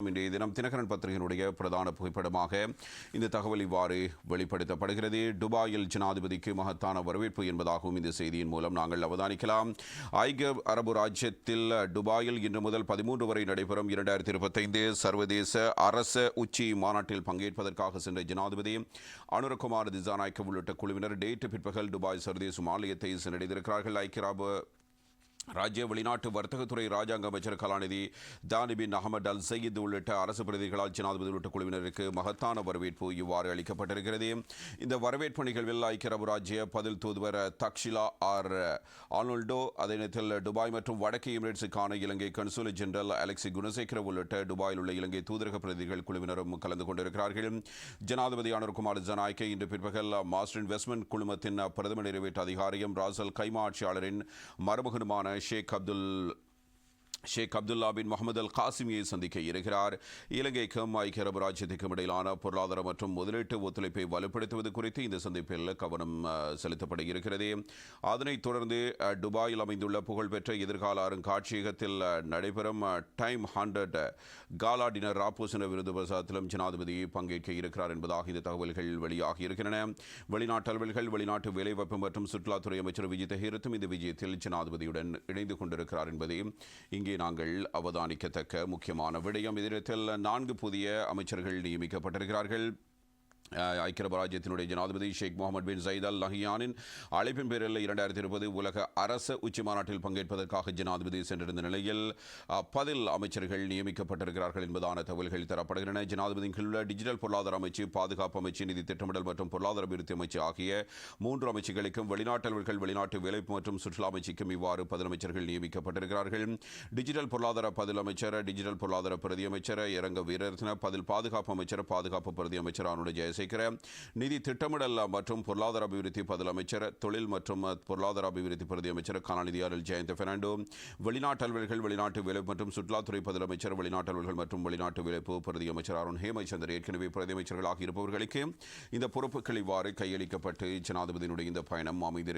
இன்றைய தினம் தினகரன் பத்திரிகையினுடைய பிரதான புகைப்படமாக இந்த தகவல் இவ்வாறு வெளிப்படுத்தப்படுகிறது. துபாயில் ஜனாதிபதிக்கு மகத்தான வரவேற்பு என்பதாகவும் இந்த செய்தியின் மூலம் நாங்கள் அவதானிக்கலாம். ஐக்கிய அரபு ராஜ்யத்தில் துபாயில் இன்று முதல் 13 வரை நடைபெறும் 2025 சர்வதேச அரச உச்சி மாநாட்டில் பங்கேற்பதற்காக சென்ற ஜனாதிபதி அனுரகுமார் திசாநாயக்க உள்ளிட்ட குழுவினர் நேற்று பிற்பகல் துபாய் சர்வதேச ஆலயத்தை சென்றடைந்திருக்கிறார்கள். ஐக்கிய அரபு ராஜ்ய வெளிநாட்டு வர்த்தகத்துறை ராஜாங்க அமைச்சர் கலாநிதி தானி பின் அகமது அல் சயீத் உள்ளிட்ட அரசு பிரதிகளால் ஜனாதிபதி உள்ளிட்ட குழுவினருக்கு மகத்தான வரவேற்பு இவ்வாறு அளிக்கப்பட்டிருக்கிறது. இந்த வரவேற்பு நிகழ்வில் ஐக்கிய அரபு ராஜ்ய பதில் தூதுவர் தக்ஷிலா ஆர் ஆல்னோல்டோ, அதே நேரத்தில் துபாய் மற்றும் வடக்கு எமிரேட்ஸுக்கான இலங்கை கன்சூல் ஜெனரல் அலெக்சி குணசேகர உள்ளிட்ட துபாயில் உள்ள இலங்கை தூதரக பிரதிகள் குழுவினரும் கலந்து கொண்டிருக்கிறார்கள். ஜனாதிபதி அனுர்குமார் திசாநாயக்க இன்று பிற்பகல் மாஸ்டர் இன்வெஸ்ட்மெண்ட் குழுமத்தின் பிரதம நிறைவேற்று அதிகாரியும் ராசல் கைமா ஆட்சியாளரின் மருமகனுமான ஷேக் அப்துல்லா பின் முகமது அல் காசிமியை சந்திக்க இருக்கிறார். இலங்கைக்கும் ஐக்கிய அரபு ராஜ்யத்துக்கும் இடையிலான பொருளாதார மற்றும் முதலீட்டு ஒத்துழைப்பை வலுப்படுத்துவது குறித்து இந்த சந்திப்பில் கவனம் செலுத்தப்பட இருக்கிறது. அதனைத் தொடர்ந்து துபாயில் அமைந்துள்ள புகழ்பெற்ற எதிர்கால அருங்காட்சியகத்தில் நடைபெறும் டைம் 100 காலா டினர் ராப்போசன விருது பிரசாதத்திலும் ஜனாதிபதி பங்கேற்க இருக்கிறார் என்பதாக இந்த தகவல்கள் வெளியாகி இருக்கின்றன. வெளிநாட்டு அலுவல்கள், வெளிநாட்டு வேலைவாய்ப்பு மற்றும் சுற்றுலாத்துறை அமைச்சர் விஜித் ஹேரத்தும் இந்த விஜயத்தில் ஜனாதிபதியுடன் இணைந்து கொண்டிருக்கிறார் என்பதை இங்கே நாங்கள் அவதானிக்கத்தக்க முக்கியமான விடயம். இதில் 4 புதிய அமைச்சர்கள் நியமிக்கப்பட்டிருக்கிறார்கள். ஐக்கிய அரபு ராஜ்யத்தினுடைய ஜனாதிபதி ஷேக் முகமது பின் சயீத் அல் நஹ்யானின் அழைப்பின் பேரில் 2020 உலக அரச உச்சி மாநாட்டில் பங்கேற்பதற்காக ஜனாதிபதி சென்றிருந்த நிலையில் 10 அமைச்சர்கள் நியமிக்கப்பட்டிருக்கிறார்கள் என்பதான தகவல்கள் தரப்படுகின்றன. ஜனாதிபதியின் கீழ் உள்ள டிஜிட்டல் பொருளாதார அமைச்சு, பாதுகாப்பு அமைச்சு, நிதி திட்டமிடல் மற்றும் பொருளாதார அபிவிருத்தி அமைச்சு ஆகிய 3 அமைச்சுகளுக்கும், வெளிநாட்டு அலுவல்கள், வெளிநாட்டு வேலைப்பு மற்றும் சுற்றுலா அமைச்சுக்கும் இவ்வாறு 10 அமைச்சர்கள் நியமிக்கப்பட்டிருக்கிறார்கள். டிஜிட்டல் பொருளாதார பதில் அமைச்சர், டிஜிட்டல் பொருளாதார பிரதி அமைச்சர் இரங்க வீரரத்ன, பதில் பாதுகாப்பு அமைச்சர், பாதுகாப்பு பிரதி அமைச்சர் ஆனுடைய ஜெயசேகர, நிதி திட்டமிடல் மற்றும் பொருளாதார அபிவிருத்தி பதில் அமைச்சர், தொழில் மற்றும் பொருளாதார அபிவிருத்தி பிரதி அமைச்சர் கலாநிதி ஆர் எல் ஜெயந்த பெர்னாண்டோ, வெளிநாட்டு அலுவல்கள், வெளிநாட்டு வேலைப்பு மற்றும் சுற்றுலாத்துறை பதில் அமைச்சர், வெளிநாட்டு அலுவல்கள் மற்றும் வெளிநாட்டு வேலைப்பு பிரதி அமைச்சர் அருண் ஹேமச்சந்தர் ஏற்கனவே பிரதி அமைச்சர்களாக இருப்பவர்களுக்கு இந்த பொறுப்புகள் இவ்வாறு கையளிக்கப்பட்டு ஜனாதிபதியினுடைய இந்த பயணம் அமைந்திருக்கிறது.